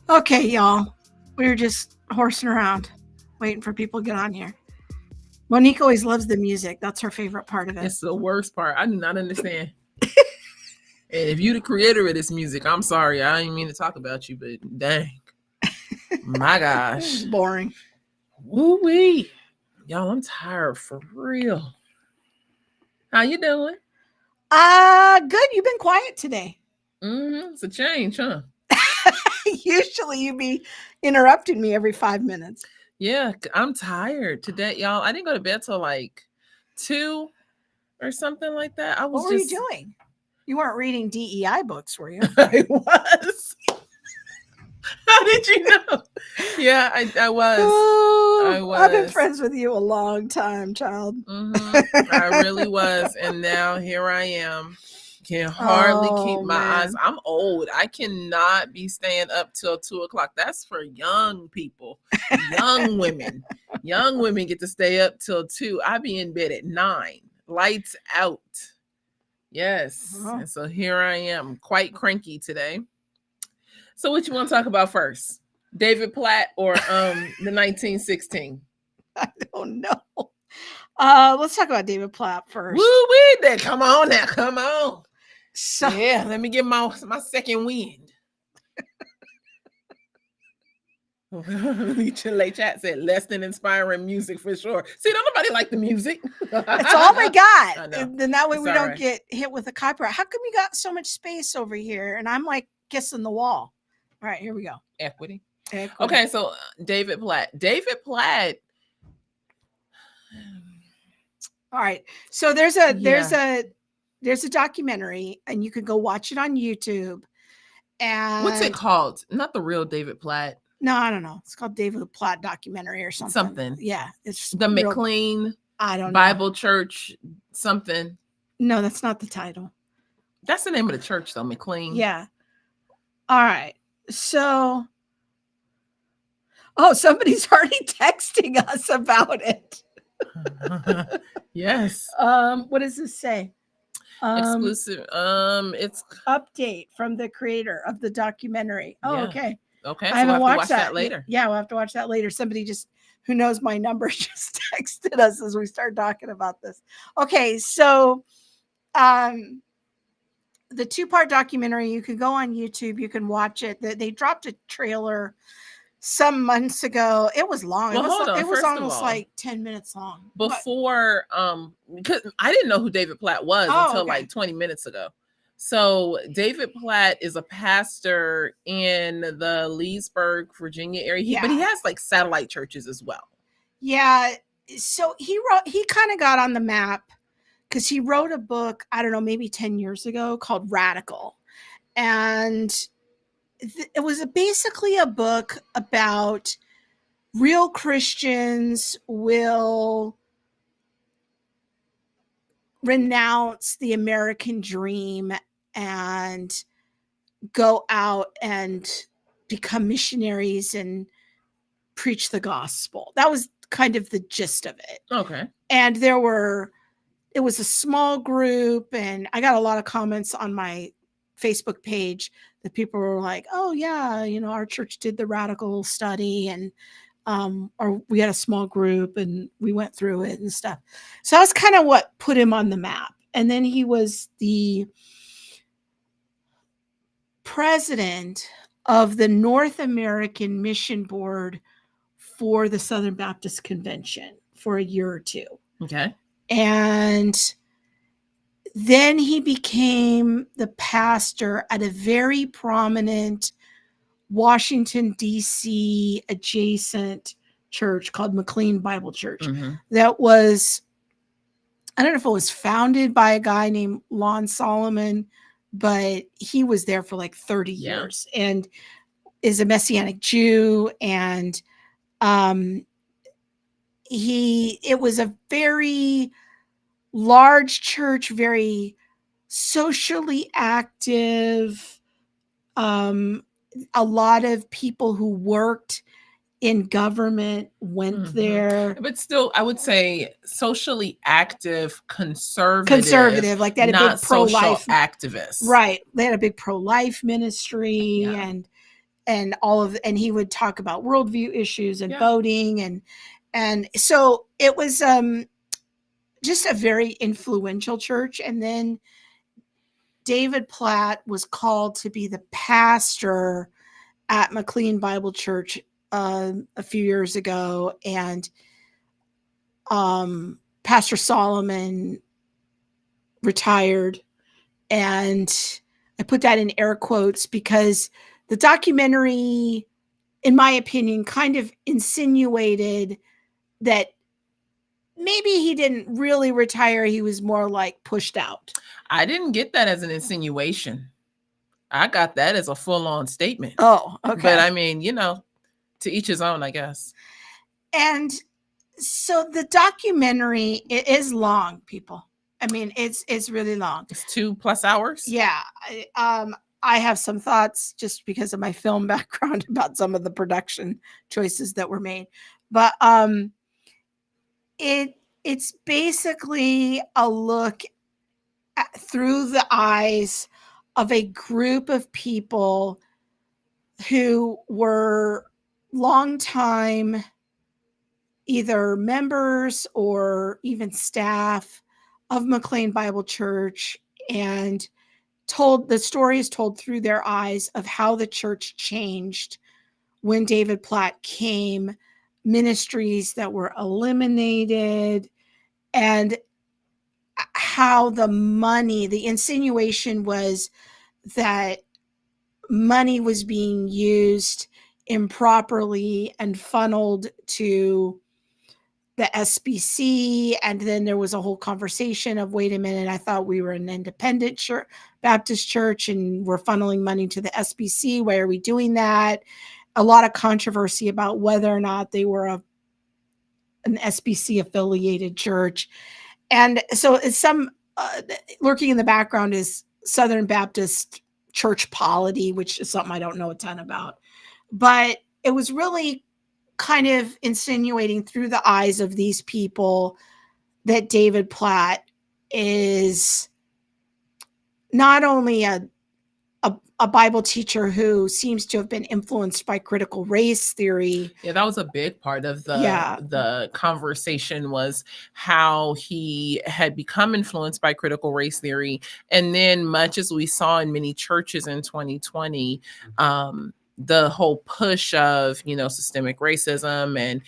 Okay, y'all. We were just horsing around, waiting for people to get on here. Monique always loves the music. That's her favorite part of it. It's the worst part. I do not understand. And if you the creator of this music, I'm sorry. I didn't mean to talk about you, but dang. My gosh. Boring. Woo-wee. Y'all, I'm tired for real. How you doing? Good. You've been quiet today. It's a change, huh? Usually you be interrupting me every 5 minutes. Yeah, I'm tired today, y'all. I didn't go to bed till like 2 or something like that. What were you doing? You weren't reading DEI books, were you? I was. How did you know? Yeah, I was. Oh, I was. I've been friends with you a long time, child. I really was. And now here I am. Can hardly keep my eyes. I'm old. I cannot be staying up till 2:00. That's for young people, young women. Young women get to stay up till 2. I be in bed at 9. Lights out. Yes. And so here I am, quite cranky today. So what you want to talk about first? David Platt or the 1916? I don't know. Let's talk about David Platt first. Woo-wee there. Come on now. Come on. So, yeah, let me get my second wind. Late chat said less than inspiring music for sure. See, don't nobody like the music. That's all they got. Then that way It's we all don't right. get hit with a copyright. How come you got so much space over here? And I'm like kissing the wall. All right, here we go. Equity. Okay, so David Platt. David Platt. All right. So there's a documentary, and you can go watch it on YouTube. And what's it called? Not the real David Platt. No, I don't know. It's called David Platt documentary or something. Something. Yeah, it's the McLean. I don't know. Bible Church something. No, that's not the title. That's the name of the church, though. McLean. Yeah. All right. So, somebody's already texting us about it. Yes. What does this say? Exclusive. It's update from the creator of the documentary. Oh, yeah. Okay. Okay. I haven't we'll watched that later. Yeah, we'll have to watch that later. Somebody who knows my number just texted us as we start talking about this. Okay, so the 2-part documentary, you can go on YouTube, you can watch it. They dropped a trailer some months ago. It was long. Well, it was almost like 10 minutes long. Before, because I didn't know who David Platt was until like 20 minutes ago. So David Platt is a pastor in the Leesburg, Virginia area. But he has like satellite churches as well. Yeah. So he kind of got on the map because he wrote a book, I don't know, maybe 10 years ago called Radical. And it was basically a book about real Christians will renounce the American dream and go out and become missionaries and preach the gospel. That was kind of the gist of it. Okay. And it was a small group, and I got a lot of comments on my Facebook page that people were like, oh yeah, our church did the Radical study, and or we had a small group and we went through it and stuff. So that was kind of what put him on the map. And then he was the president of the North American Mission Board for the Southern Baptist Convention for a year or two. Okay. And then he became the pastor at a very prominent Washington, D.C. adjacent church called McLean Bible Church. Mm-hmm. That was, I don't know if it was founded by a guy named Lon Solomon, but he was there for like 30 years and is a Messianic Jew. And it was a very large church, very socially active. A lot of people who worked in government went there. But still, I would say socially active, conservative, like they had a big pro-life activist. Right. They had a big pro-life ministry, and he would talk about worldview issues and voting. And so it was just a very influential church. And then David Platt was called to be the pastor at McLean Bible Church a few years ago. And Pastor Solomon retired. And I put that in air quotes because the documentary, in my opinion, kind of insinuated that maybe he didn't really retire. He was more like pushed out. I didn't get that as an insinuation. I got that as a full-on statement. Oh, okay. But I mean, to each his own, I guess. And so the documentary, it is long, people. I mean, it's really long. It's 2+ hours. Yeah. I have some thoughts just because of my film background about some of the production choices that were made. But it's basically a look through the eyes of a group of people who were longtime either members or even staff of McLean Bible Church, and the story is told through their eyes of how the church changed when David Platt came, ministries that were eliminated, and how the insinuation was that money was being used improperly and funneled to the SBC. And then there was a whole conversation of, wait a minute, I thought we were an independent Baptist church and we're funneling money to the SBC. Why are we doing that? A lot of controversy about whether or not they were an SBC affiliated church. And so some lurking in the background is Southern Baptist church polity, which is something I don't know a ton about. But it was really kind of insinuating through the eyes of these people that David Platt is not only a Bible teacher who seems to have been influenced by critical race theory. Yeah, that was a big part of the conversation, was how he had become influenced by critical race theory. And then, much as we saw in many churches in 2020, the whole push of, systemic racism and,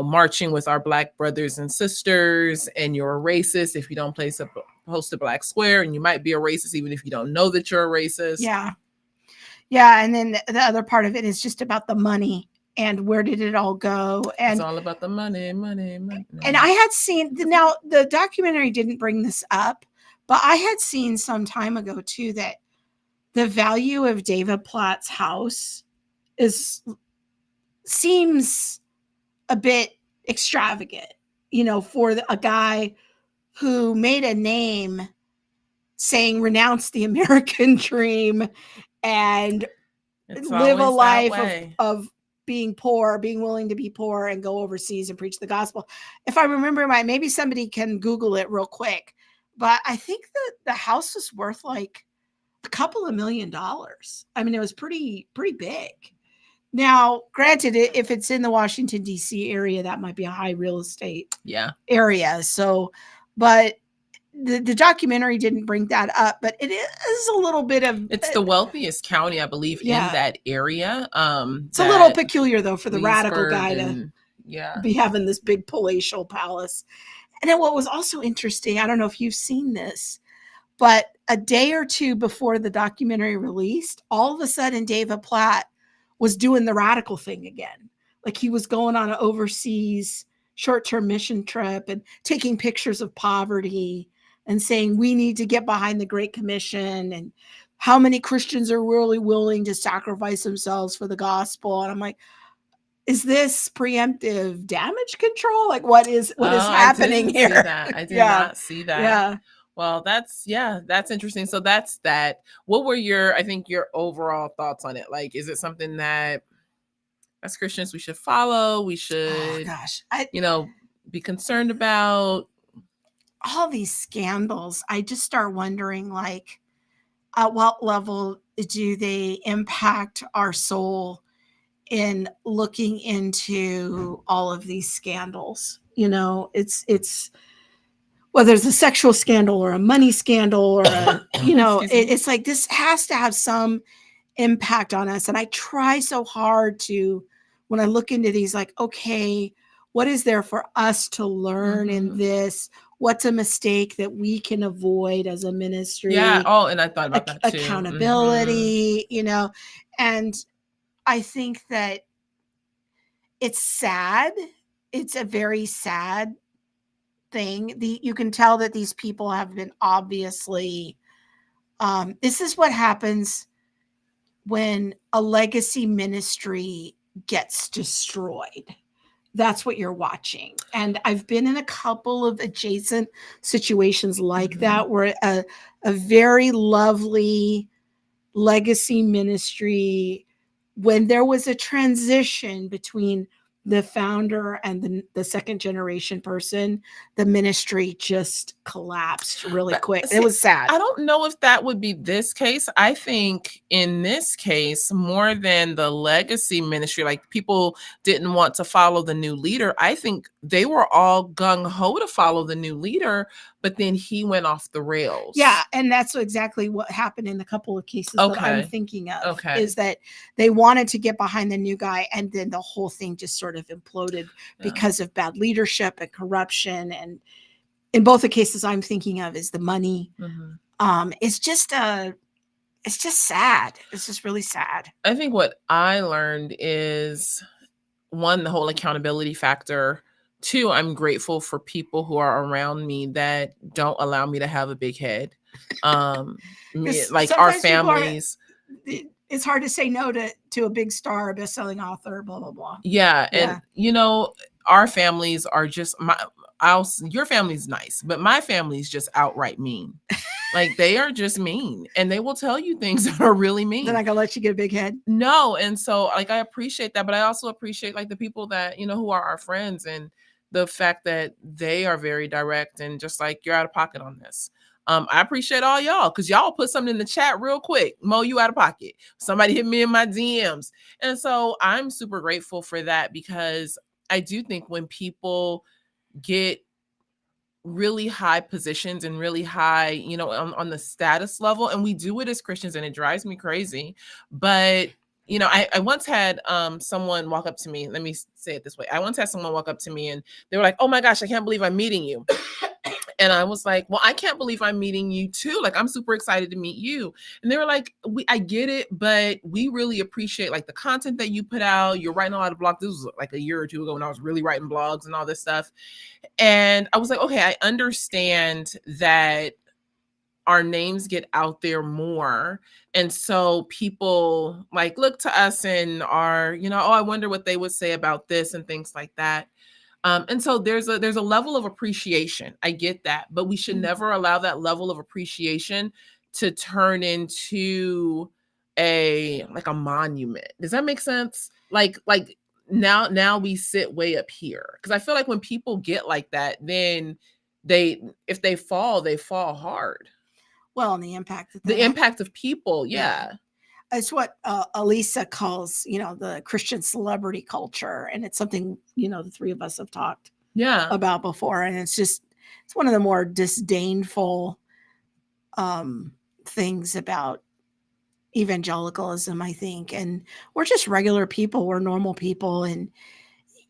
marching with our Black brothers and sisters, and you're a racist if you don't post a Black square, and you might be a racist even if you don't know that you're a racist. Yeah. Yeah. And then the other part of it is just about the money and where did it all go? And it's all about the money. And I had seen, now the documentary didn't bring this up, but I had seen some time ago too, that the value of David Platt's house seems a bit extravagant, for a guy who made a name saying renounce the American dream and live a life of being poor, being willing to be poor and go overseas and preach the gospel. If I remember right, maybe somebody can Google it real quick, but I think that the house was worth like a couple of $1 million. I mean, it was pretty big. Now, granted, if it's in the Washington, D.C. area, that might be a high real estate area. So, but the documentary didn't bring that up, but it is a little bit of... It's the wealthiest county, I believe, in that area. It's a little peculiar, though, for the radical guy to be having this big palatial palace. And then what was also interesting, I don't know if you've seen this, but a day or two before the documentary released, all of a sudden David Platt was doing the radical thing again. Like he was going on an overseas short-term mission trip and taking pictures of poverty and saying, we need to get behind the Great Commission and how many Christians are really willing to sacrifice themselves for the gospel. And I'm like, is this preemptive damage control? Like what is happening here? I did not see that. Yeah. Well, that's interesting. So that's that. What were your overall thoughts on it? Like, is it something that as Christians we should follow? We should, be concerned about? All these scandals. I just start wondering, like, At what level do they impact our soul in looking into all of these scandals? It's whether it's a sexual scandal or a money scandal or it's like this has to have some impact on us. And I try so hard to, when I look into these, like, okay, what is there for us to learn in this? What's a mistake that we can avoid as a ministry? Yeah. Oh, and I thought about that too. Accountability, and I think that it's sad. It's a very sad thing. You can tell that these people have been obviously, this is what happens when a legacy ministry gets destroyed. That's what you're watching. And I've been in a couple of adjacent situations like that, where a very lovely legacy ministry, when there was a transition between the founder and the second generation person, the ministry just collapsed really quick. It was sad. I don't know if that would be this case. I think in this case, more than the legacy ministry, like people didn't want to follow the new leader. I think they were all gung-ho to follow the new leader, but then he went off the rails. Yeah, and that's exactly what happened in a couple of cases that I'm thinking of, is that they wanted to get behind the new guy, and then the whole thing just sort of imploded because of bad leadership and corruption. And in both the cases I'm thinking of is the money. It's just sad. It's just really sad. I think what I learned is, one, the whole accountability factor. Two, I'm grateful for people who are around me that don't allow me to have a big head. Like our families. It's hard to say no to a big star, a best-selling author, blah, blah, blah. Yeah. And, our families are just, your family's nice, but my family's just outright mean. Like, they are just mean, and they will tell you things that are really mean. They're not gonna let you get a big head. No. And so, like, I appreciate that, but I also appreciate, like, the people that, who are our friends, and the fact that they are very direct and just like, you're out of pocket on this. I appreciate all y'all, because y'all put something in the chat real quick. Mo, you out of pocket. Somebody hit me in my DMs. And so I'm super grateful for that, because I do think when people get really high positions and really high, on the status level, and we do it as Christians, and it drives me crazy. But I once had someone walk up to me. Let me say it this way. I once had someone walk up to me, and they were like, "Oh my gosh, I can't believe I'm meeting you." And I was like, well, I can't believe I'm meeting you too. Like, I'm super excited to meet you. And they were like, I get it, but we really appreciate, like, the content that you put out. You're writing a lot of blogs. This was like a year or two ago when I was really writing blogs and all this stuff. And I was like, okay, I understand that our names get out there more. And so people like look to us and are, oh, I wonder what they would say about this and things like that. And so there's a level of appreciation. I get that, but we should never allow that level of appreciation to turn into a monument. Does that make sense? Like now we sit way up here, because I feel like when people get like that, then if they fall hard. Well, and the impact of people, yeah. It's what Elisa calls, the Christian celebrity culture. And it's something, the three of us have talked about before. And it's one of the more disdainful things about evangelicalism, I think. And we're just regular people. We're normal people. And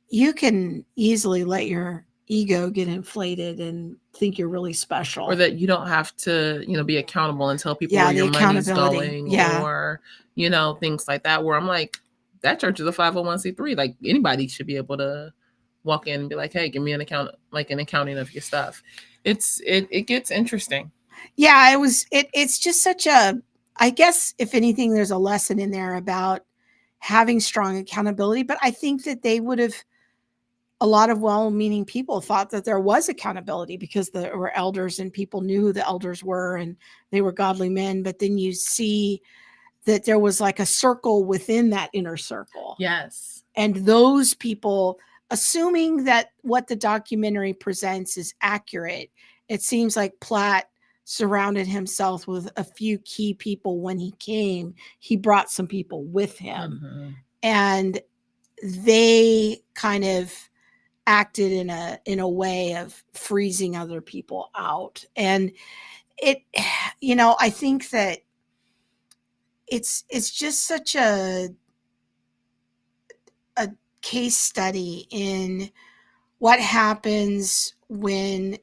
you can easily let your ego get inflated and think you're really special, or that you don't have to be accountable and tell people where your money's going, or things like that, where I'm like, that church is a 501c3. Like, anybody should be able to walk in and be like, hey, give me an accounting of your stuff. It gets interesting. Yeah, it's just such a, I guess if anything, there's a lesson in there about having strong accountability. But I think that a lot of well-meaning people thought that there was accountability because there were elders and people knew who the elders were and they were godly men. But then you see that there was like a circle within that inner circle. Yes. And those people, assuming that what the documentary presents is accurate, it seems like Platt surrounded himself with a few key people when he came. He brought some people with him, Mm-hmm. and they kind of acted in a way of freezing other people out. And it, I think that it's just such a case study in what happens when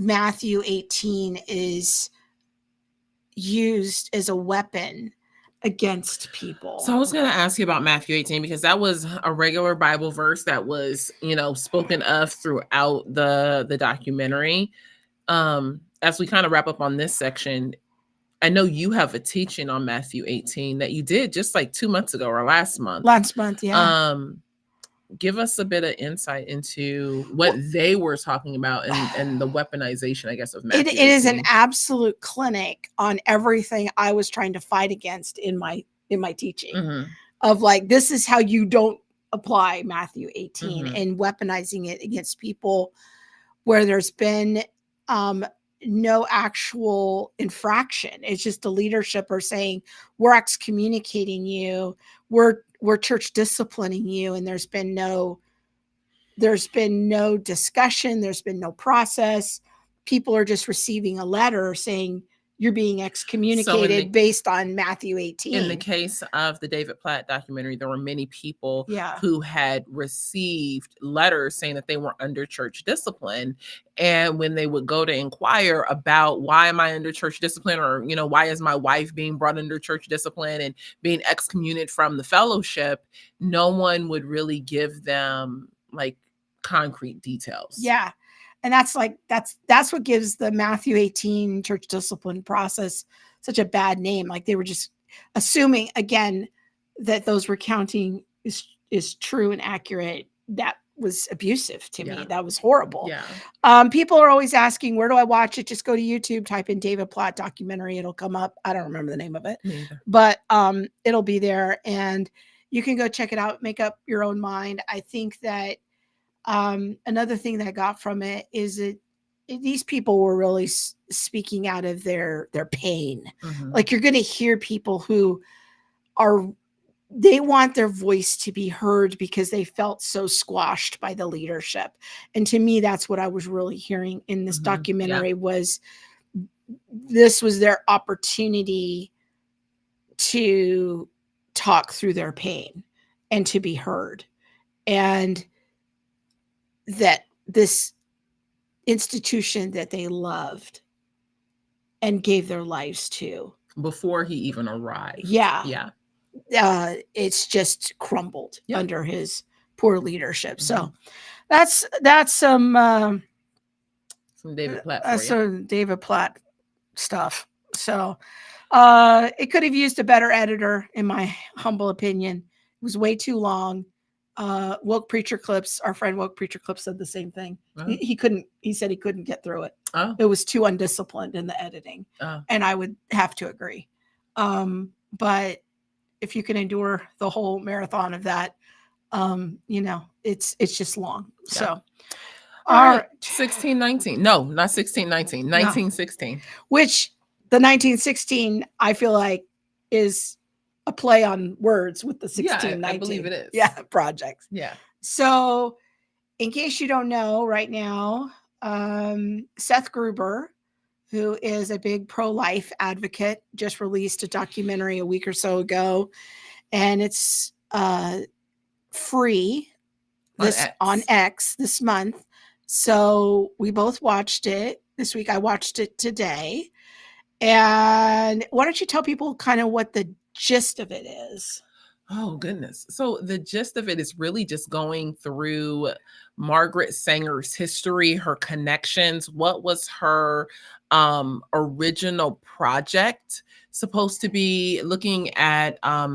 Matthew 18 is used as a weapon against people. So I was going to ask you about Matthew 18, because that was a regular Bible verse that was, spoken of throughout the documentary. As we kind of wrap up on this section, I know you have a teaching on Matthew 18 that you did just like 2 months ago or last month. Yeah. Give us a bit of insight into what they were talking about and the weaponization, I guess, of Matthew 18. It is an absolute clinic on everything I was trying to fight against in my teaching, Mm-hmm. of like, this is how you don't apply Matthew 18, Mm-hmm. and weaponizing it against people where there's been no actual infraction. It's just the leadership are saying, we're excommunicating you, we're church disciplining you, and there's been no discussion, there's been no process. People are just receiving a letter saying you're being excommunicated based on Matthew 18. In the case of the David Platt documentary, there were many people who had received letters saying that they were under church discipline. And when they would go to inquire about, why am I under church discipline? Or, why is my wife being brought under church discipline and being excommunicated from the fellowship? No one would really give them like concrete details. Yeah. And that's what gives the Matthew 18 church discipline process such a bad name. Like, they were just assuming, again, that those recounting is true and accurate. That was abusive to me. That was horrible. People are always asking, where do I watch it? Just go to YouTube, type in David Platt documentary. It'll come up. I don't remember the name of it, but it'll be there, and you can go check it out, make up your own mind. I think that another thing that I got from it is that these people were really speaking out of their pain. Mm-hmm. Like, you're going to hear people who they want their voice to be heard because they felt so squashed by the leadership. And to me, that's what I was really hearing in this documentary, was this was their opportunity to talk through their pain and to be heard. And that this institution that they loved and gave their lives to before he even arrived. It's just crumbled under his poor leadership. So that's some David Platt some David Platt stuff. So it could have used a better editor, in my humble opinion. It was way too long. Woke Preacher Clips, our friend Woke Preacher Clips, said the same thing. He said he couldn't get through it. It was too undisciplined in the editing. And I would have to agree. But if you can endure the whole marathon of that, it's just long. So all right. 1619. No, not 1619. 1916. No. Which the 1916, I feel like, is a play on words with the 1619. I believe it is. Projects. So, in case you don't know, right now, Seth Gruber, who is a big pro-life advocate, just released a documentary a week or so ago, and it's free on X this month. So we both watched it this week. I watched it today. And why don't you tell people kind of what the gist of it is? Oh, goodness. So the gist of it is really just going through Margaret Sanger's history, her connections. What was her original project supposed to be? Looking at, I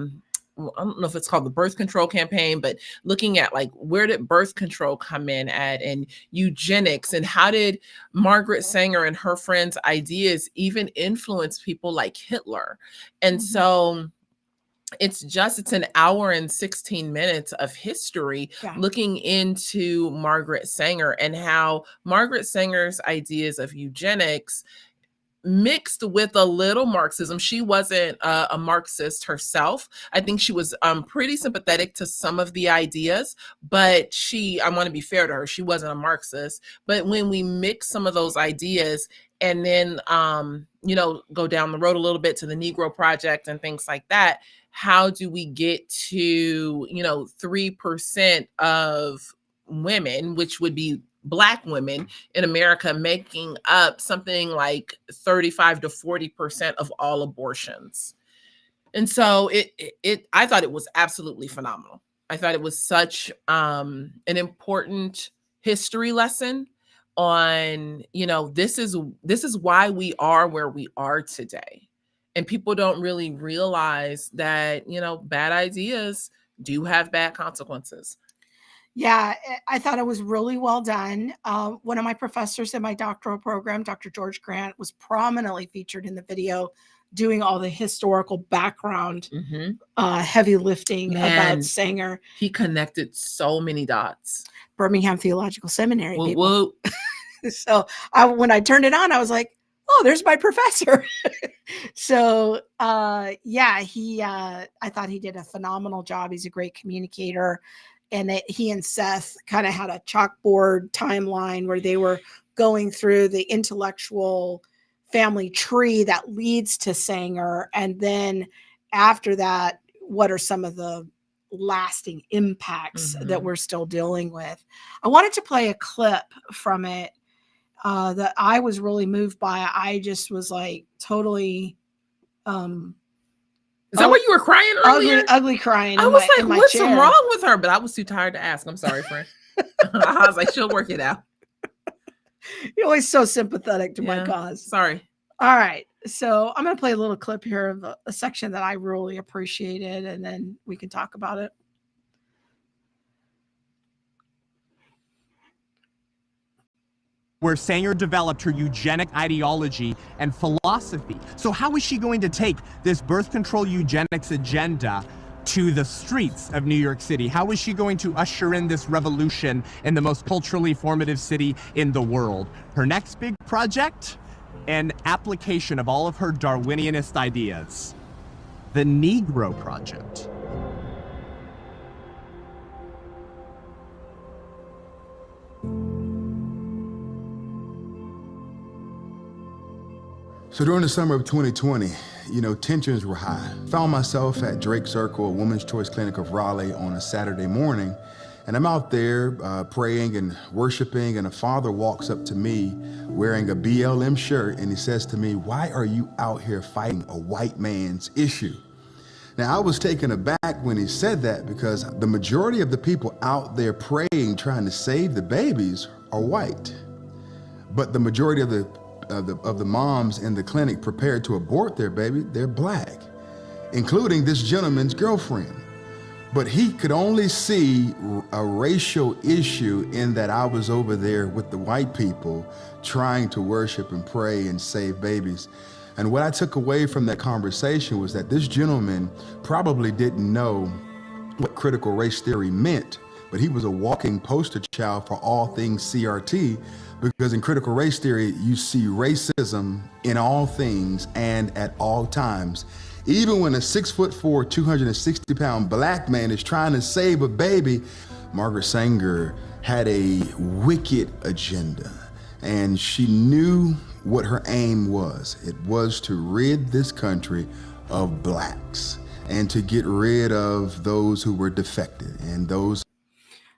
don't know if it's called the birth control campaign, but looking at like, where did birth control come in at, and eugenics, and how did Margaret Sanger and her friends' ideas even influence people like Hitler? And so it's an hour and 16 minutes of history looking into Margaret Sanger and how Margaret Sanger's ideas of eugenics mixed with a little Marxism. She wasn't a Marxist herself. I think she was pretty sympathetic to some of the ideas, but I want to be fair to her, she wasn't a Marxist. But when we mix some of those ideas and then, go down the road a little bit to the Negro Project and things like that, how do we get to, 3% of women, which would be Black women in America, making up something like 35 to 40% of all abortions. And so I thought it was absolutely phenomenal. I thought it was such an important history lesson on, this is why we are where we are today. And people don't really realize that, bad ideas do have bad consequences. Yeah, I thought it was really well done. One of my professors in my doctoral program, Dr. George Grant, was prominently featured in the video doing all the historical background, heavy lifting about Sanger. He connected so many dots. Birmingham Theological Seminary. Whoa. So when I turned it on, I was like, oh, there's my professor. So, I thought he did a phenomenal job. He's a great communicator. And he and Seth kind of had a chalkboard timeline where they were going through the intellectual family tree that leads to Sanger. And then after that, what are some of the lasting impacts that we're still dealing with? I wanted to play a clip from it that I was really moved by. I just was like totally... Is that why you were crying earlier? Ugly crying. I was like, what's wrong with her? But I was too tired to ask. I'm sorry, friend. I was like, she'll work it out. You're always so sympathetic to my cause. Sorry. All right. So I'm going to play a little clip here of a section that I really appreciated, and then we can talk about it. Where Sanger developed her eugenic ideology and philosophy. So how is she going to take this birth control eugenics agenda to the streets of New York City? How is she going to usher in this revolution in the most culturally formative city in the world? Her next big project? An application of all of her Darwinianist ideas. The Negro Project. So during the summer of 2020, tensions were high. Found myself at Drake Circle, a woman's choice clinic of Raleigh, on a Saturday morning. And I'm out there praying and worshiping, and a father walks up to me wearing a BLM shirt, and he says to me, "Why are you out here fighting a white man's issue?" Now, I was taken aback when he said that, because the majority of the people out there praying, trying to save the babies, are white. But the majority of the moms in the clinic prepared to abort their baby, they're Black, including this gentleman's girlfriend. But he could only see a racial issue in that I was over there with the white people trying to worship and pray and save babies. And what I took away from that conversation was that this gentleman probably didn't know what critical race theory meant, but he was a walking poster child for all things CRT, because in critical race theory, you see racism in all things and at all times. Even when a 6'4", 260-pound Black man is trying to save a baby, Margaret Sanger had a wicked agenda, and she knew what her aim was. It was to rid this country of Blacks and to get rid of those who were defected and those.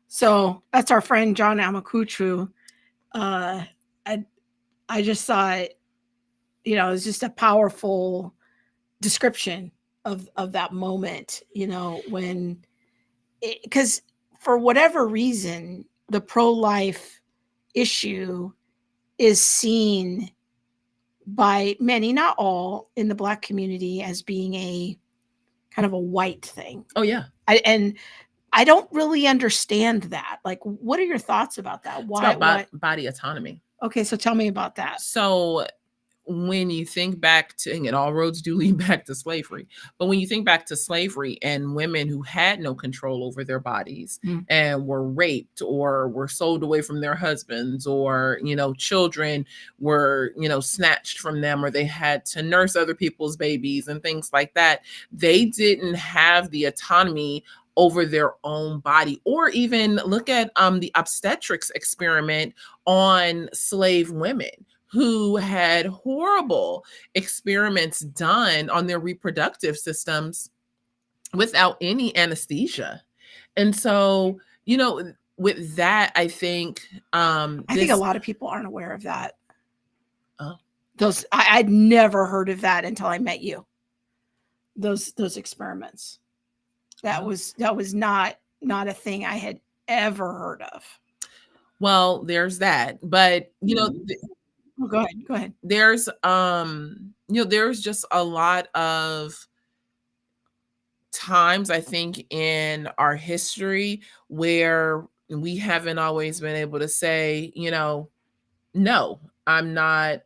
So that's our friend John Amakuchu. I just thought, it was just a powerful description of that moment, when, because for whatever reason, the pro-life issue is seen by many, not all, in the Black community as being a kind of a white thing. Oh, yeah. I don't really understand that. Like, what are your thoughts about that? Why? It's about body autonomy. Okay, so tell me about that. So when you think back to, and all roads do lead back to slavery, but when you think back to slavery and women who had no control over their bodies and were raped or were sold away from their husbands, or, children were, snatched from them, or they had to nurse other people's babies and things like that, they didn't have the autonomy over their own body. Or even look at the obstetrics experiment on slave women who had horrible experiments done on their reproductive systems without any anesthesia. And so, with that, I think I think a lot of people aren't aware of that. Oh. I'd never heard of that until I met you. Those experiments. That was not a thing I had ever heard of. Well, there's that, but go ahead. There's there's just a lot of times, I think, in our history where we haven't always been able to say, no, I'm not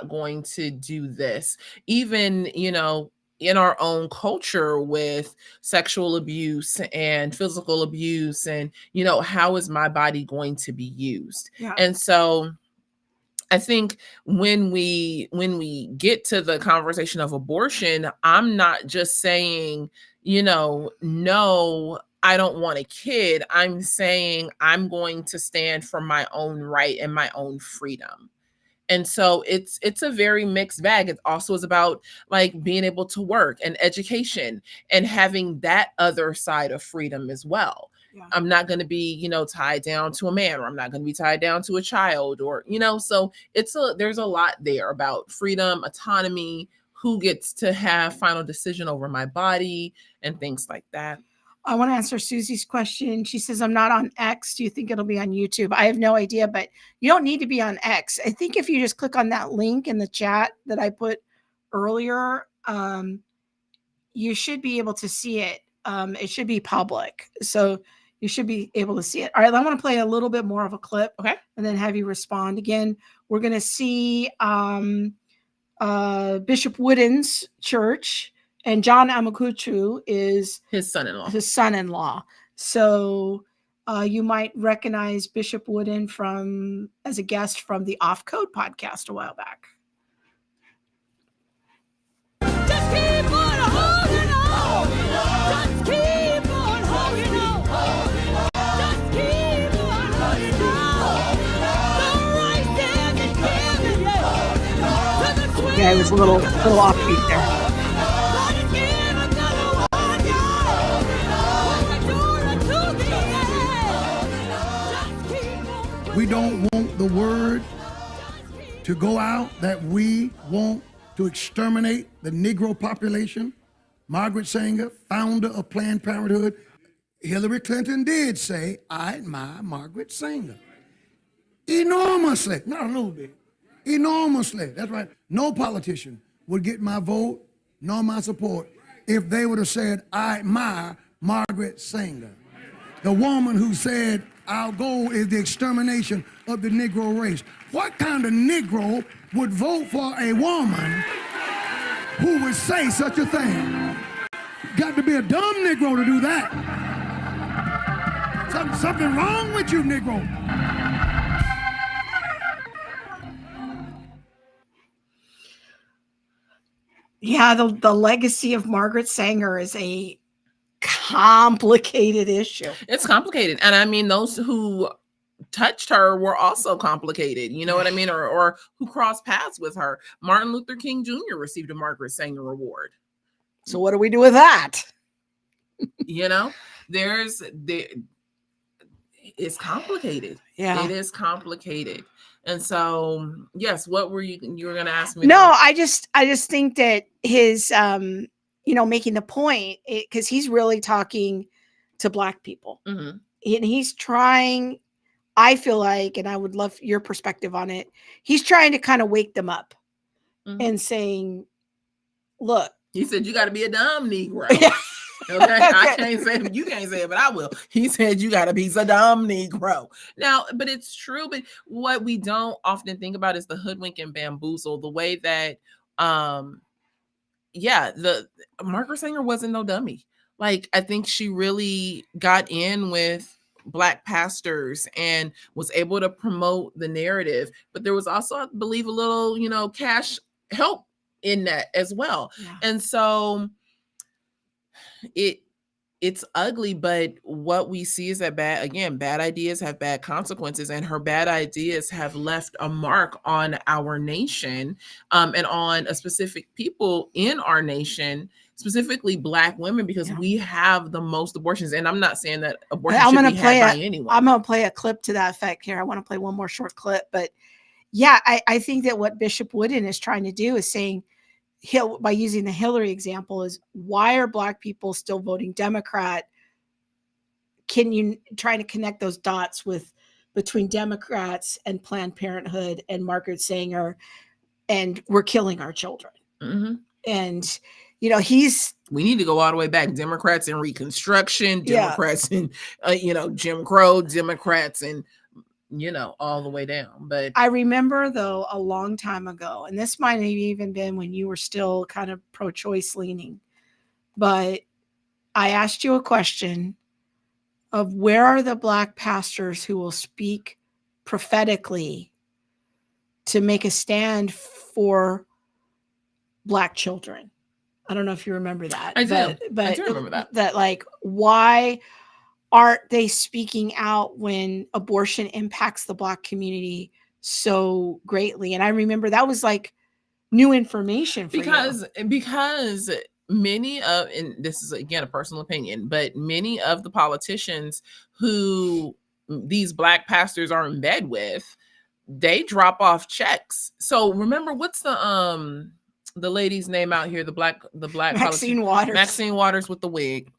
going to do this. Even, in our own culture with sexual abuse and physical abuse, and, how is my body going to be used? Yeah. And so I think when we get to the conversation of abortion, I'm not just saying, no, I don't want a kid. I'm saying I'm going to stand for my own right and my own freedom. And so it's a very mixed bag. It also is about like being able to work and education and having that other side of freedom as well. Yeah. I'm not going to be, tied down to a man, or I'm not going to be tied down to a child, or, so there's a lot there about freedom, autonomy, who gets to have final decision over my body and things like that. I want to answer Susie's question. She says, I'm not on X. Do you think it'll be on YouTube? I have no idea, but you don't need to be on X. I think if you just click on that link in the chat that I put earlier, you should be able to see it. It should be public. So you should be able to see it. All right, I want to play a little bit more of a clip, okay, and then have you respond. Again, we're going to see Bishop Wooden's church. And John Amakuchu is his son-in-law. So you might recognize Bishop Wooden as a guest from the Off Code podcast a while back. Just keep on holding on. Just keep on holding on. Just keep on holding on. The right hand is giving you. Yeah, it was a little offbeat there. We don't want the word to go out that we want to exterminate the Negro population. Margaret Sanger, founder of Planned Parenthood. Hillary Clinton did say, I admire Margaret Sanger. Enormously, not a little bit, enormously. That's right. No politician would get my vote nor my support if they would have said, I admire Margaret Sanger. The woman who said, our goal is the extermination of the Negro race. What kind of Negro would vote for a woman who would say such a thing? Got to be a dumb Negro to do that. Something wrong with you, Negro. Yeah, the legacy of Margaret Sanger is a complicated issue. It's complicated. And I mean, those who touched her were also complicated, you know what I mean? Or who crossed paths with her. Martin Luther King Jr. received a Margaret Sanger Award. So what do we do with that? It's complicated. Yeah. It is complicated. And so, yes, what were you were going to ask me? No, I just think that his, making the point, because he's really talking to Black people. Mm-hmm. And he's trying, I feel like, and I would love your perspective on it, he's trying to kind of wake them up and saying, look. He said, you got to be a dumb Negro. Okay, I can't say it, you can't say it, but I will. He said you gotta be a dumb Negro. Now, but it's true. But what we don't often think about is the hoodwink and bamboozle, the way that the Margaret Sanger wasn't no dummy. Like, I think she really got in with Black pastors and was able to promote the narrative. But there was also, I believe, a little, cash help in that as well. Yeah. And so it's ugly, but what we see is that bad ideas have bad consequences, and her bad ideas have left a mark on our nation, and on a specific people in our nation, specifically Black women, because we have the most abortions. And I'm not saying that abortion should be had by anyone. I'm going to play a clip to that effect here. I want to play one more short clip, but yeah, I think that what Bishop Wooden is trying to do is saying, by using the Hillary example, is why are Black people still voting Democrat? Can you try to connect those dots between Democrats and Planned Parenthood and Margaret Sanger, and we're killing our children? Mm-hmm. And we need to go all the way back. Democrats in Reconstruction, Democrats in Jim Crow, Democrats and all the way down. But I remember, though, a long time ago, and this might have even been when you were still kind of pro-choice leaning, but I asked you a question of where are the Black pastors who will speak prophetically to make a stand for Black children. I don't know if you remember that. I do. But I do remember that. That, like, why aren't they speaking out when abortion impacts the Black community so greatly? And I remember that was like new information for because many of, and this is again a personal opinion, but many of the politicians who these Black pastors are in bed with, they drop off checks. So remember, what's the lady's name out here, the black Maxine Waters. Maxine Waters with the wig.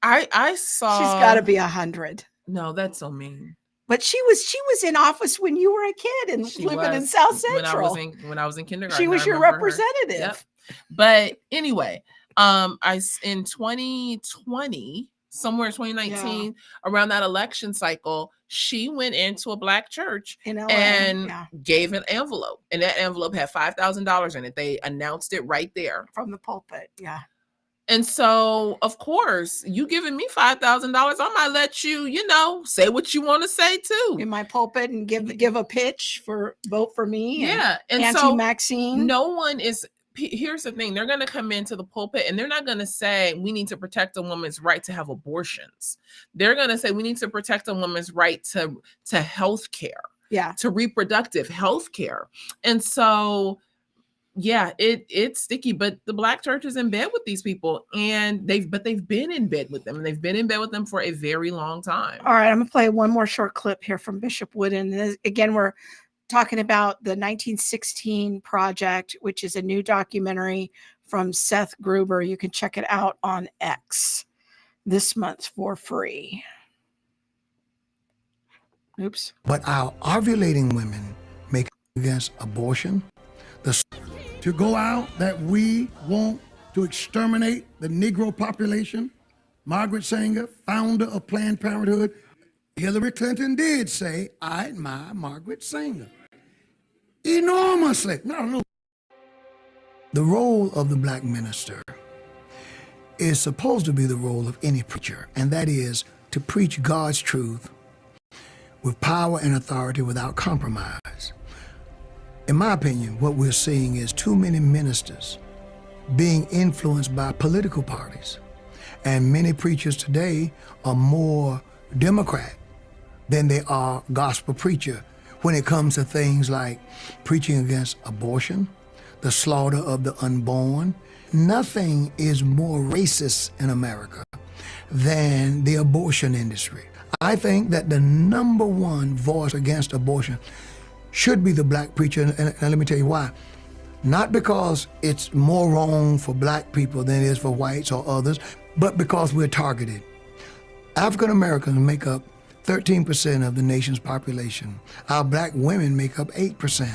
I saw, she's got to be 100. No, that's so mean. But she was in office when you were a kid and living in South Central. When I was in kindergarten, she was your representative. Yep. But anyway, in 2020, somewhere in 2019, around that election cycle, she went into a Black church in LA, and gave an envelope, and that envelope had $5,000 in it. They announced it right there from the pulpit. Yeah. And so, of course, you giving me $5,000, I might let you, say what you want to say too in my pulpit and give a pitch for vote for me. Yeah, and anti-Maxine. No one is. Here's the thing: they're going to come into the pulpit and they're not going to say we need to protect a woman's right to have abortions. They're going to say we need to protect a woman's right to health care, to reproductive health care, and so. Yeah, it's sticky, but the Black church is in bed with these people, and they've been in bed with them, and they've been in bed with them for a very long time. All right, I'm gonna play one more short clip here from Bishop Wooden. Again, we're talking about the 1916 Project, which is a new documentary from Seth Gruber. You can check it out on X this month for free. Oops. But our ovulating women make against abortion. To go out that we want to exterminate the Negro population. Margaret Sanger, founder of Planned Parenthood. Hillary Clinton did say, I admire Margaret Sanger. Enormously. No. The role of the Black minister is supposed to be the role of any preacher, and that is to preach God's truth with power and authority without compromise. In my opinion, what we're seeing is too many ministers being influenced by political parties. And many preachers today are more Democrat than they are gospel preacher when it comes to things like preaching against abortion, the slaughter of the unborn. Nothing is more racist in America than the abortion industry. I think that the number one voice against abortion should be the Black preacher, and let me tell you why. Not because it's more wrong for Black people than it is for whites or others, but because we're targeted. African Americans make up 13% of the nation's population. Our Black women make up 8%,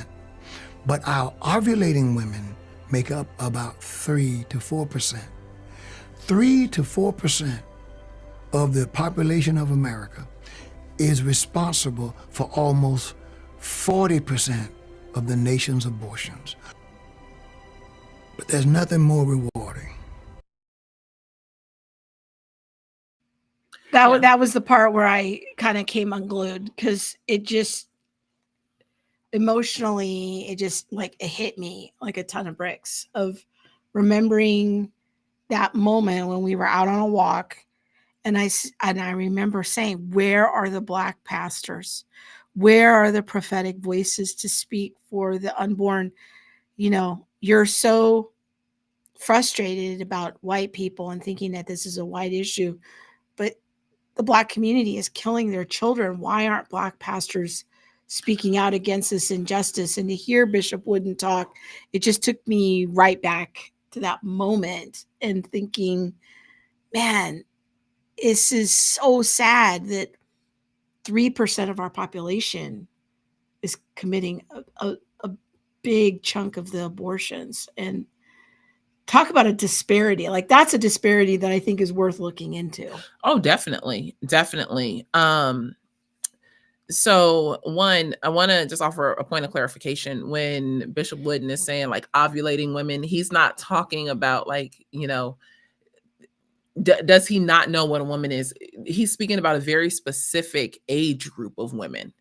but our ovulating women make up about 3 to 4%. 3 to 4% of the population of America is responsible for almost 40% of the nation's abortions. But there's nothing more rewarding. That was the part where I kind of came unglued, because it just emotionally, it just like it hit me like a ton of bricks of remembering that moment when we were out on a walk, and I remember saying, where are the Black pastors? Where are the prophetic voices to speak for the unborn? You know, you're so frustrated about white people and thinking that this is a white issue, but the Black community is killing their children. Why aren't Black pastors speaking out against this injustice? And to hear Bishop Wooden talk, it just took me right back to that moment and thinking, man, this is so sad that 3% of our population is committing a big chunk of the abortions. And talk about a disparity. Like, that's a disparity that I think is worth looking into. Oh, definitely. So one, I want to just offer a point of clarification. When Bishop Wooden is saying like ovulating women, he's not talking about like, you know, does he not know what a woman is? He's speaking about a very specific age group of women,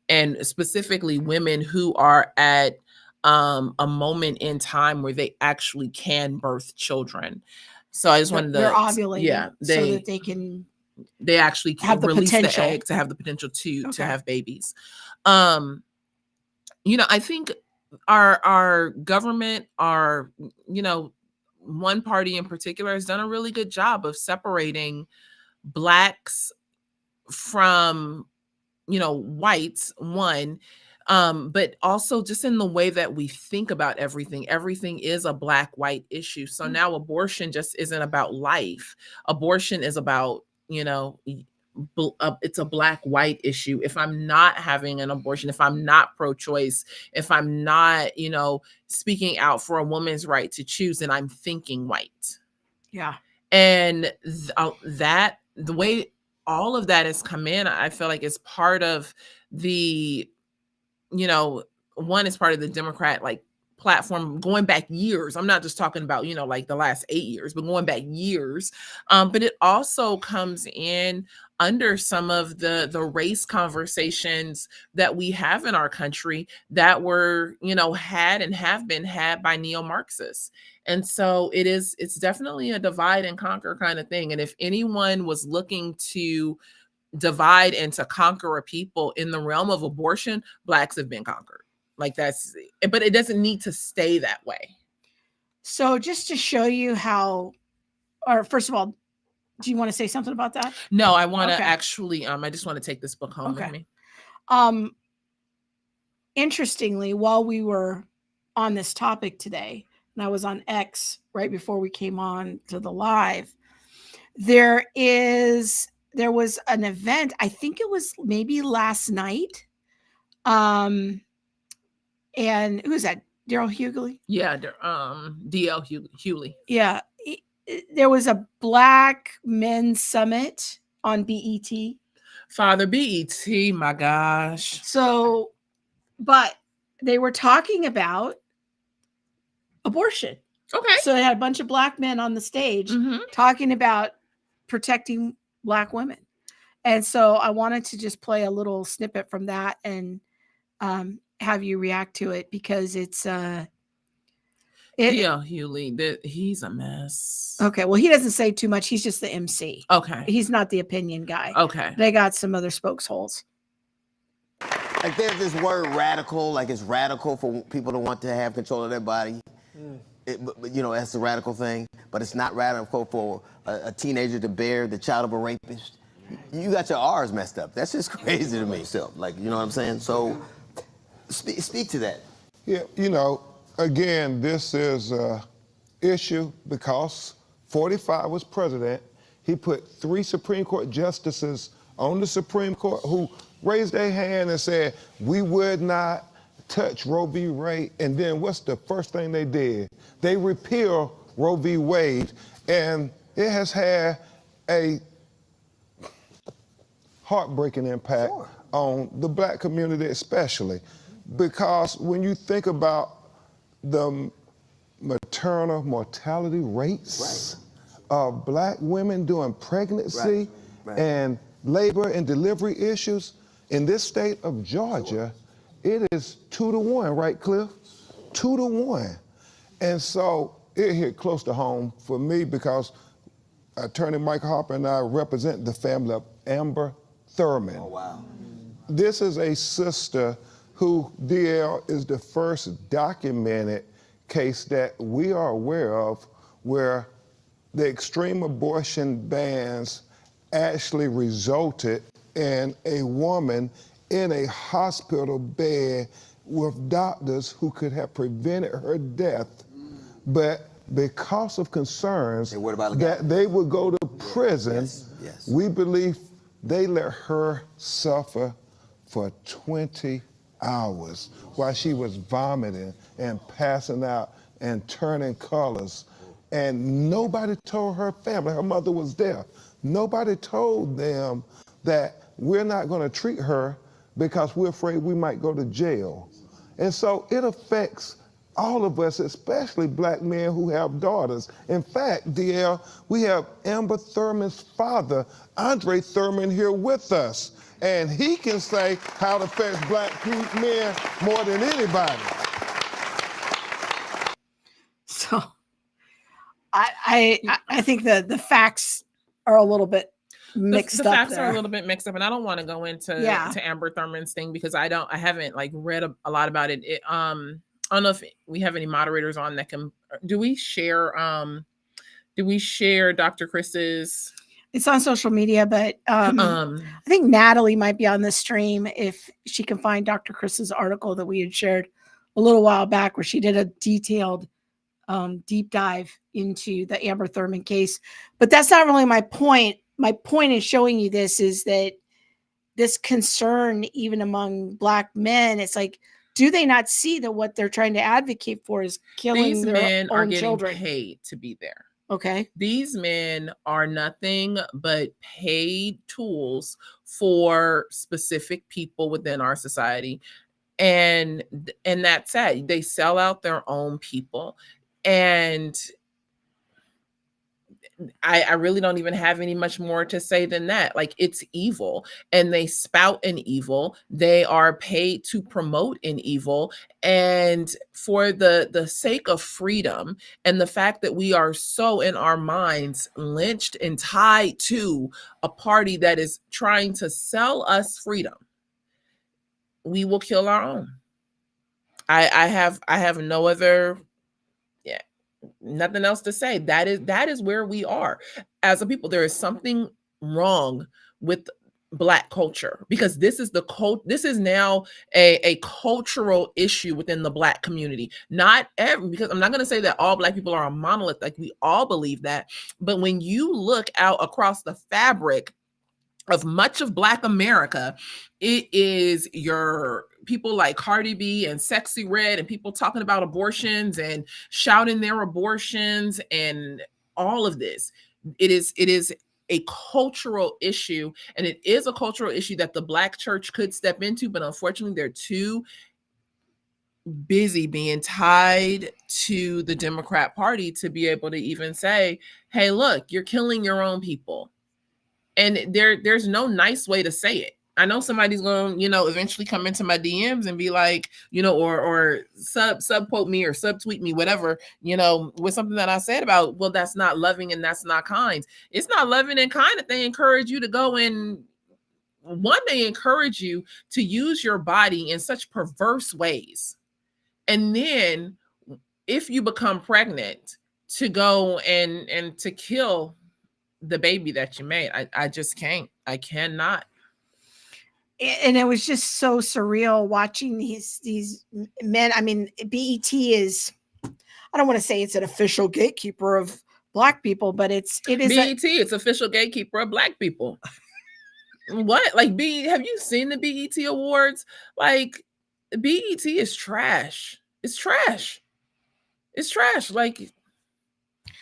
and specifically women who are at a moment in time where they actually can birth children. So I just wanted to, they're ovulating, yeah, so that they actually can have the release potential. the egg to have the potential to Okay. have babies. You know, I think our government, our, you know, one party in particular has done a really good job of separating Blacks from, you know, whites, one, but also just in the way that we think about everything. Everything is a Black-white issue. So now abortion just isn't about life. Abortion is about, you know, it's a Black-white issue. If I'm not having an abortion, if I'm not pro-choice, if I'm not, you know, speaking out for a woman's right to choose, then I'm thinking white. Yeah. And that, the way all of that has come in, I feel like is part of the, you know, one is part of the Democrat like platform going back years. I'm not just talking about, you know, like the last 8 years, but going back years. But it also comes in under some of the race conversations that we have in our country that were, you know, had and have been had by neo-Marxists. And so it's definitely a divide and conquer kind of thing. And if anyone was looking to divide and to conquer a people in the realm of abortion, Blacks have been conquered. Like that's, but it doesn't need to stay that way. So just to show you how, or first of all, do you want to say something about that? No, I want to Okay. actually, I just want to take this book home with me. Interestingly, while we were on this topic today, and I was on X right before we came on to the live, there was an event, I think it was maybe last night. And who's that? Daryl Hughley? Yeah, D.L. Hughley. Yeah. There was a Black Men's Summit on BET. Father BET, my gosh. So, but they were talking about abortion. Okay. So they had a bunch of Black men on the stage talking about protecting Black women. And so I wanted to just play a little snippet from that and have you react to it, because it's D.L. Hughley, he's a mess. Okay, well, he doesn't say too much. He's just the MC. Okay. He's not the opinion guy. Okay. They got some other spokesholes. Like there's this word radical, like it's radical for people to want to have control of their body. You know, that's the radical thing, but it's not radical for a teenager to bear the child of a rapist. You got your R's messed up. That's just crazy to me. So, like, you know what I'm saying? So, speak to that. Yeah, you know, again, this is an issue because 45 was president. He put 3 Supreme Court justices on the Supreme Court who raised their hand and said, we would not touch Roe v. Wade. And then what's the first thing they did? They repealed Roe v. Wade. And it has had a heartbreaking impact on the black community especially, because when you think about the maternal mortality rates of black women during pregnancy and labor and delivery issues in this state of Georgia, it is 2 to 1, right, Cliff? 2 to 1. And so it hit close to home for me because Attorney Mike Harper and I represent the family of Amber Thurman. Oh, wow. This is a sister who, DL, is the first documented case that we are aware of where the extreme abortion bans actually resulted in a woman in a hospital bed with doctors who could have prevented her death, but because of concerns that they would go to prison, we believe they let her suffer for 20 hours while she was vomiting and passing out and turning colors. And nobody told her family, her mother was there, nobody told them that we're not going to treat her because we're afraid we might go to jail. And so it affects all of us, especially black men who have daughters. In fact, DL, we have Amber Thurman's father, Andre Thurman, here with us. And he can say how it affects black men more than anybody. So I think the facts are a little bit mixed up. The facts there. are a little bit mixed up, and I don't want to go into to Amber Thurman's thing because I haven't like read a lot about it. I don't know if we have any moderators on that can. Do we share Dr. Chris's? It's on social media, but I think Natalie might be on the stream if she can find Dr. Chris's article that we had shared a little while back, where she did a detailed deep dive into the Amber Thurman case. But that's not really my point. My point in showing you this is that this concern, even among black men, it's like, do they not see that what they're trying to advocate for is killing These their men own are getting children? paid to be there. Okay. These men are nothing but paid tools for specific people within our society. And that's sad. They sell out their own people. And I really don't even have any much more to say than that. Like, it's evil, and they spout an evil. They are paid to promote an evil. And for the sake of freedom and the fact that we are so in our minds lynched and tied to a party that is trying to sell us freedom, we will kill our own. I have no other nothing else to say. That is where we are as a people. There is something wrong with Black culture, because this is this is now a cultural issue within the Black community. Because I'm not going to say that all Black people are a monolith, like we all believe that, but when you look out across the fabric of much of Black America, it is your people like Cardi B and Sexy Red and people talking about abortions and shouting their abortions and all of this. It is a cultural issue, and it is a cultural issue that the Black church could step into, but unfortunately they're too busy being tied to the Democrat Party to be able to even say, hey, look, you're killing your own people. And there's no nice way to say it. I know somebody's going to, eventually come into my DMs and be like, or sub quote me or subtweet me, whatever, with something that I said about, well, that's not loving and that's not kind. It's not loving and kind that they encourage you to go and they encourage you to use your body in such perverse ways. And then if you become pregnant, to go and to kill the baby that you made. I just can't. I cannot. And it was just so surreal watching these men. I mean, BET is, I don't want to say it's an official gatekeeper of Black people, but it is BET. It's official gatekeeper of Black people. What? Like, have you seen the BET Awards? Like, BET is trash. It's trash. It's trash. Like,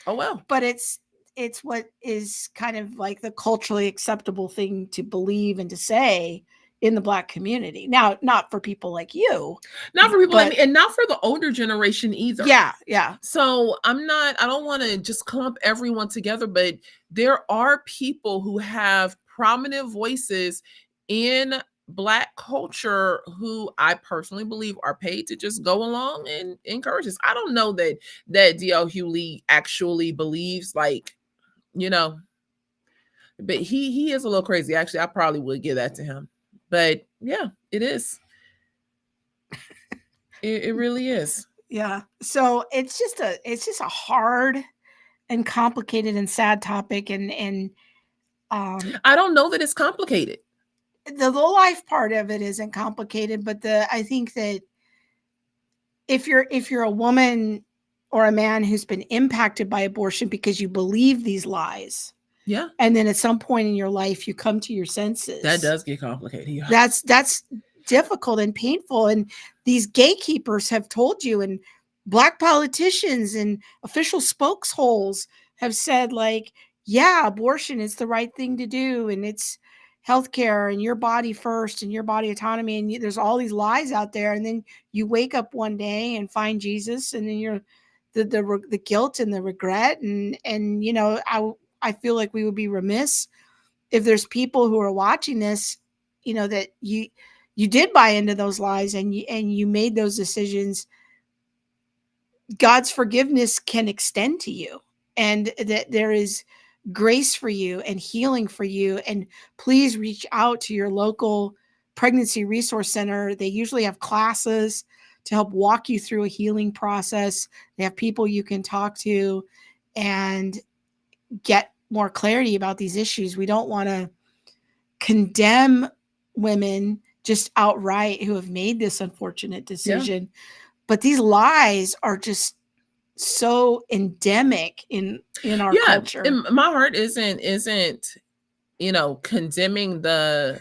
oh well. But it's it's what is kind of like the culturally acceptable thing to believe and to say in the Black community. Now, not for people like you. Not for people like me, and not for the older generation either. Yeah. So I don't want to just clump everyone together, but there are people who have prominent voices in Black culture who I personally believe are paid to just go along and encourage this. I don't know that D.L. Hughley actually believes, like, but he is a little crazy. Actually, I probably would give that to him. But yeah, it is. It really is. Yeah. So it's just a hard and complicated and sad topic. And I don't know that it's complicated. The low life part of it isn't complicated, but I think that if you're a woman or a man who's been impacted by abortion because you believe these lies, yeah, and then at some point in your life you come to your senses, that does get complicated. Yeah. That's difficult and painful, and these gatekeepers have told you, and Black politicians and official spokesholes have said, like, yeah, abortion is the right thing to do, and it's healthcare and your body first and your body autonomy, and there's all these lies out there, and then you wake up one day and find Jesus, and then you're the guilt and the regret, and I feel like we would be remiss if there's people who are watching this, that you did buy into those lies and you made those decisions. God's forgiveness can extend to you, and that there is grace for you and healing for you. And please reach out to your local pregnancy resource center. They usually have classes to help walk you through a healing process. They have people you can talk to and get more clarity about these issues. We don't want to condemn women just outright who have made this unfortunate decision. Yeah. But these lies are just so endemic in our culture. And my heart isn't condemning the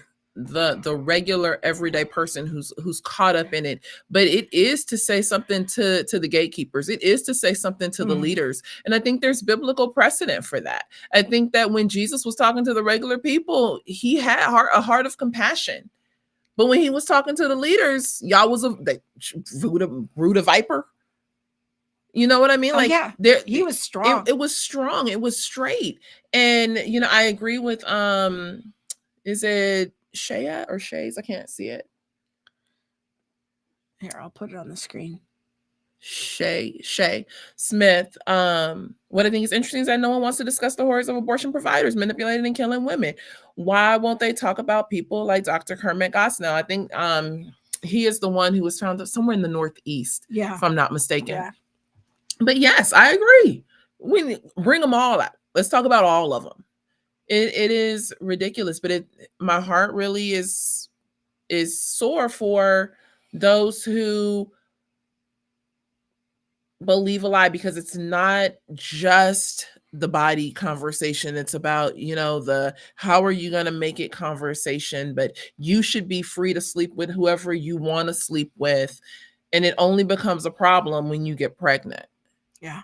regular everyday person who's caught up in it, but it is to say something to the gatekeepers. It is to say something to the leaders. And I think there's biblical precedent for that. I think that when Jesus was talking to the regular people, he had a heart of compassion. But when he was talking to the leaders, y'all was a brood of viper. You know what I mean? He was strong. It was strong. It was straight. And I agree with is it Shay or Shays? I can't see it. Here, I'll put it on the screen. Shay Smith. What I think is interesting is that no one wants to discuss the horrors of abortion providers manipulating and killing women. Why won't they talk about people like Dr. Kermit Gosnell? I think he is the one who was found somewhere in the Northeast, if I'm not mistaken. Yeah. But yes, I agree. We bring them all out. Let's talk about all of them. It is ridiculous, but my heart really is sore for those who believe a lie, because it's not just the body conversation. It's about, the how are you going to make it conversation, but you should be free to sleep with whoever you want to sleep with. And it only becomes a problem when you get pregnant. Yeah.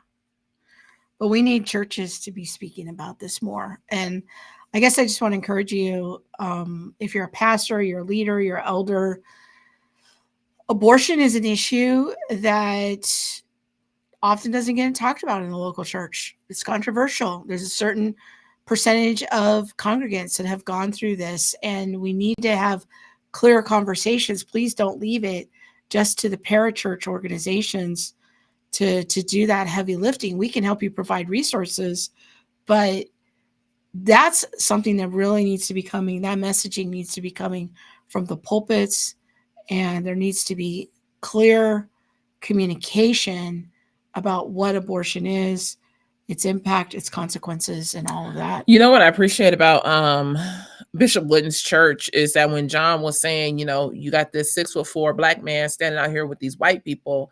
But we need churches to be speaking about this more. And I guess I just want to encourage you, if you're a pastor, you're a leader, you're an elder, abortion is an issue that often doesn't get talked about in the local church. It's controversial. There's a certain percentage of congregants that have gone through this, and we need to have clear conversations. Please don't leave it just to the parachurch organizations to do that heavy lifting. We can help you provide resources, but that's something that really needs to be coming. That messaging needs to be coming from the pulpits, and there needs to be clear communication about what abortion is, its impact, its consequences, and all of that. You know what I appreciate about Bishop Wooden's church is that when John was saying, you got this 6'4" Black man standing out here with these white people,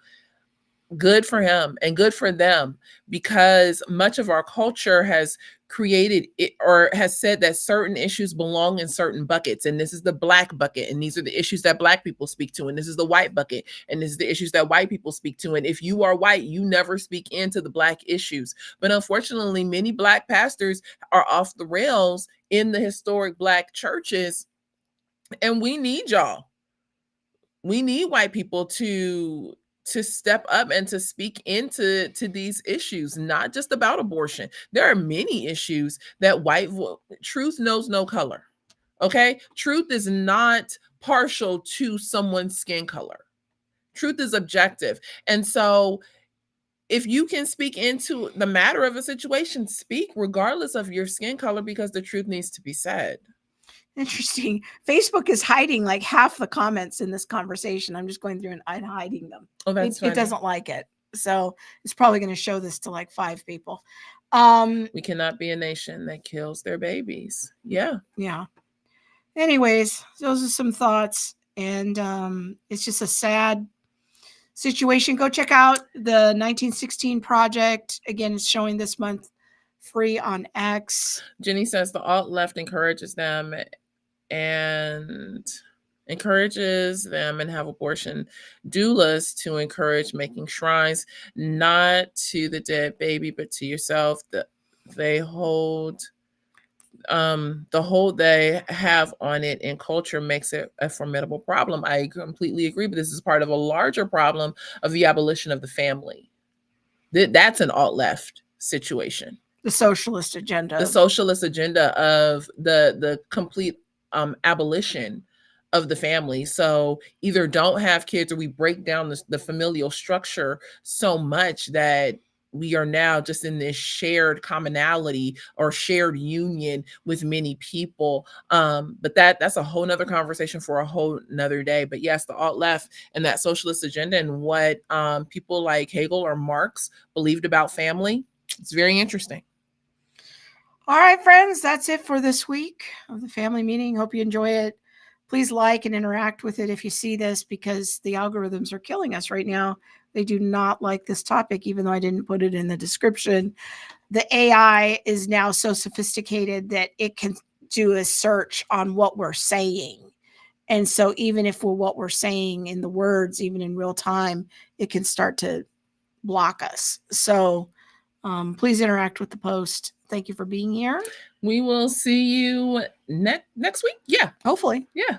good for him and good for them, because much of our culture has created it or has said that certain issues belong in certain buckets, and this is the Black bucket, and these are the issues that Black people speak to, and this is the white bucket, and this is the issues that white people speak to. And if you are white, you never speak into the Black issues. But unfortunately, many Black pastors are off the rails in the historic Black churches, and we need y'all. We need white people to step up and to speak into these issues, not just about abortion. There are many issues that truth knows no color. Okay? Truth is not partial to someone's skin color. Truth is objective. And so if you can speak into the matter of a situation, speak regardless of your skin color, because the truth needs to be said. Interesting. Facebook is hiding like half the comments in this conversation. I'm just going through and I'm hiding them. Oh, that's it doesn't like it. So it's probably going to show this to like 5 people. We cannot be a nation that kills their babies. Yeah. Yeah. Anyways, those are some thoughts. And it's just a sad situation. Go check out the 1916 Project. Again, it's showing this month free on X. Jenny says the alt left encourages them and have abortion doulas to encourage making shrines, not to the dead baby, but to yourself. They hold the hold they have on it in culture makes it a formidable problem. I completely agree, but this is part of a larger problem of the abolition of the family. That's an alt left situation. The socialist agenda. The socialist agenda of the complete abolition of the family. So either don't have kids, or we break down the familial structure so much that we are now just in this shared commonality or shared union with many people. But that's a whole nother conversation for a whole nother day. But yes, the alt left and that socialist agenda and what people like Hegel or Marx believed about family, it's very interesting. All right, friends, that's it for this week of the family meeting. Hope you enjoy it. Please like and interact with it if you see this, because the algorithms are killing us right now. They do not like this topic, even though I didn't put it in the description. The AI is now so sophisticated that it can do a search on what we're saying. And so even if what we're saying in the words, even in real time, it can start to block us. So please interact with the post. Thank you for being here. We will see you next week. Yeah. Hopefully. Yeah.